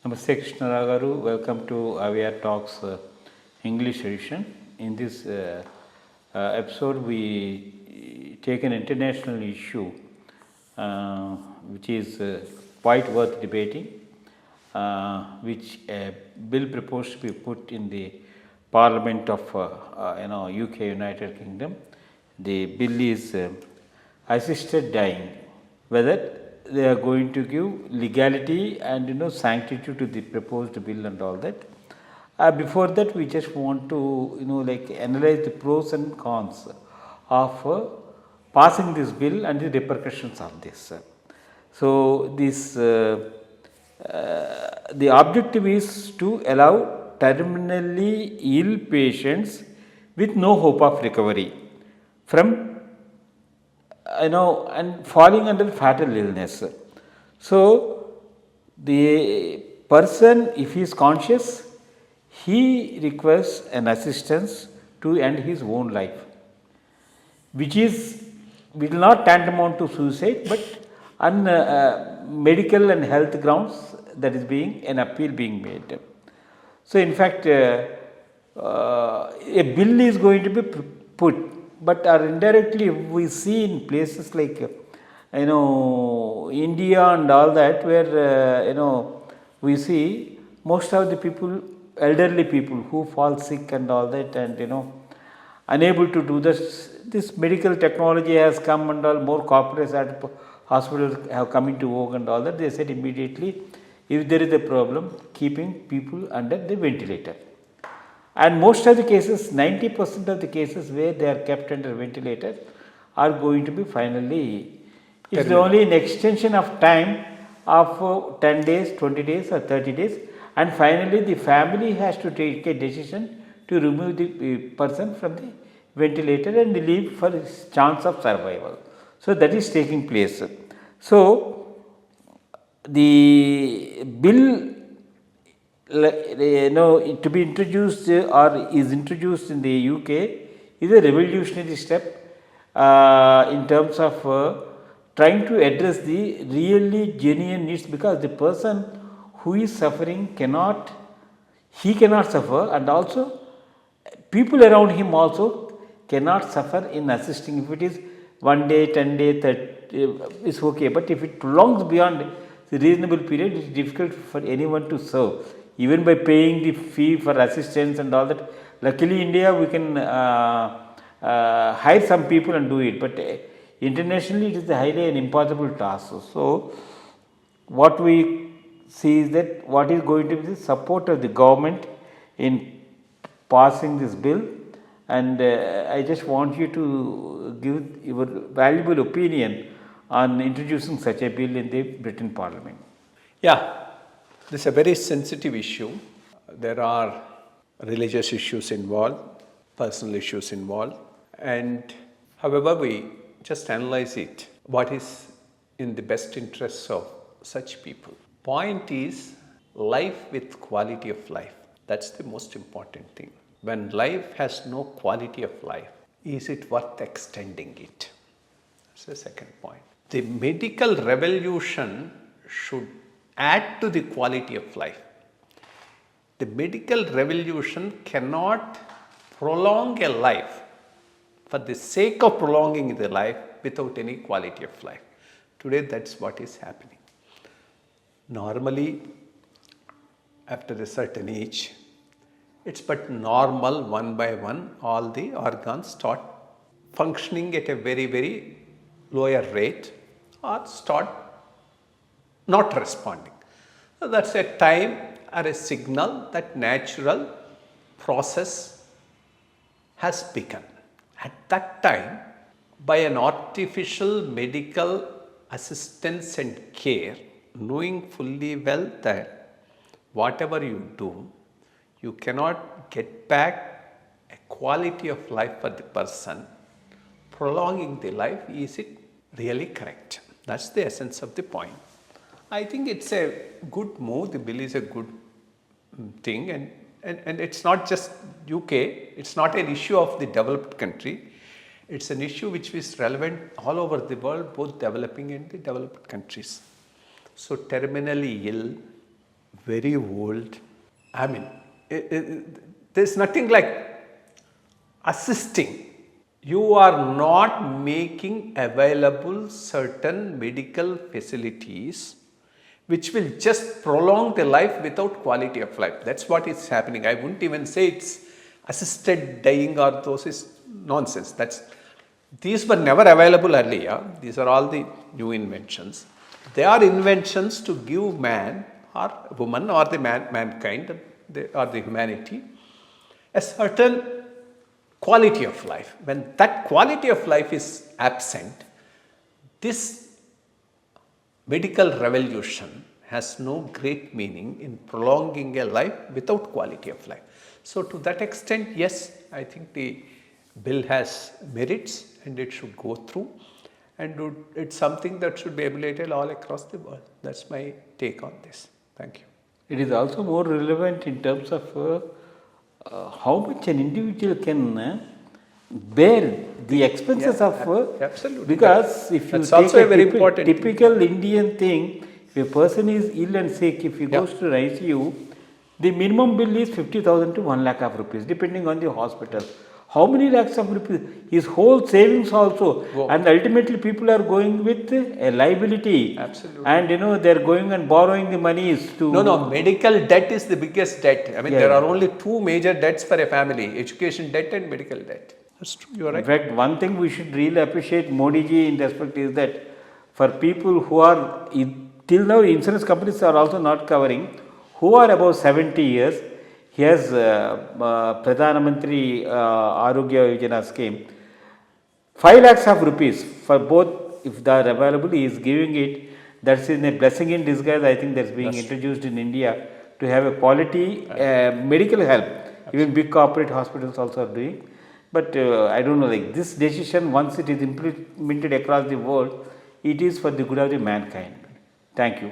Namaste Krishna Rao garu. Welcome to IYRTalks English edition. In this episode, we take an international issue which is quite worth debating, which a bill proposed to be put in the Parliament of UK, United Kingdom. The bill is assisted dying. Whether they are going to give legality and sanctity to the proposed bill and all that. Before that, we just want to analyze the pros and cons of passing this bill and the repercussions of this. So this the objective is to allow terminally ill patients with no hope of recovery from and falling under fatal illness. So the person, if he is conscious, he requires an assistance to end his own life, which is will not tantamount to suicide, but on medical and health grounds that is being an appeal being made. So in fact, a bill is going to be put, but indirectly we see in places like India and all that, where we see most of the people, elderly people who fall sick and all that, and unable to do this medical technology has come and all, more corporate hospitals have come into vogue and all that. They said immediately, if there is a problem, keeping people under the ventilator. And most of the cases, 90% of the cases where they are kept under ventilator are going to be finally, it's only an extension of time of 10 days, 20 days or 30 days, and finally the family has to take a decision to remove the person from the ventilator and leave for his chance of survival. So that is taking place. So the bill to be introduced or is introduced in the UK is a revolutionary step in terms of trying to address the really genuine needs, because the person who is suffering cannot suffer, and also people around him also cannot suffer in assisting. If it is 1 day, 10 day, 30, it's okay, but if it prolongs beyond the reasonable period, it is difficult for anyone to serve, even by paying the fee for assistance and all that. Luckily, India, we can hire some people and do it, but internationally it is highly an impossible task. So what we see is that what is going to be the support of the government in passing this bill, and I just want you to give your valuable opinion on introducing such a bill in the Britain Parliament. Yeah, this is a very sensitive issue. There are religious issues involved, personal issues involved, and however we just analyze it, what is in the best interests of such people. Point is life with quality of life. That's the most important thing. When life has no quality of life, is it worth extending it? That's the second point. The medical revolution should add to the quality of life. The medical revolution cannot prolong a life for the sake of prolonging the life without any quality of life. Today, that's what is happening. Normally, after a certain age, it's but normal, one by one, all the organs start functioning at a very, very lower rate or start not responding. So that's a time or a signal that natural process has begun. At that time, by an artificial medical assistance and care, knowing fully well that whatever you do, you cannot get back a quality of life for the person, prolonging the life, is it really correct? That's the essence of the point. I think it's a good move. The bill is a good thing, and it's not just UK, it's not an issue of the developed country. It's an issue which is relevant all over the world, both developing and the developed countries. So terminally ill, very old. I mean, there's nothing like assisting. You are not making available certain medical facilities which will just prolong the life without quality of life. That's what is happening. I wouldn't even say it's assisted dying or those is nonsense. These were never available earlier. These are all the new inventions. They are inventions to give man or woman or the mankind or the humanity a certain quality of life. When that quality of life is absent, this medical revolution has no great meaning in prolonging a life without quality of life. So to that extent, yes, I think the bill has merits and it should go through, and it's something that should be emulated all across the world. That's my take on this. Thank you. It is also more relevant in terms of how much an individual can bear the expenses of absolutely. Because if you that's take also a very important typical Indian thing, if a person is ill and sick, if he goes to an ICU, the minimum bill is 50,000 to 1 lakh of rupees, depending on the hospital. How many lakhs of rupees? His whole savings also. Whoa. And ultimately people are going with a liability. Absolutely. And they are going and borrowing the monies to... No, medical debt is the biggest debt. I mean, there are only two major debts for a family, education debt and medical debt. That's true, you are right. In fact, one thing we should really appreciate Modi ji in respect is that for people who are, till now insurance companies are also not covering, who are above 70 years, he has Pradhan Mantri Arogya Yojana scheme, 5 lakhs of rupees for both, if they are available, he is giving it. That's in a blessing in disguise, I think that's being introduced in India to have a quality medical help. Even big corporate hospitals also are doing. But I don't know, like this decision, once it is implemented across the world, it is for the good of the mankind. Thank you.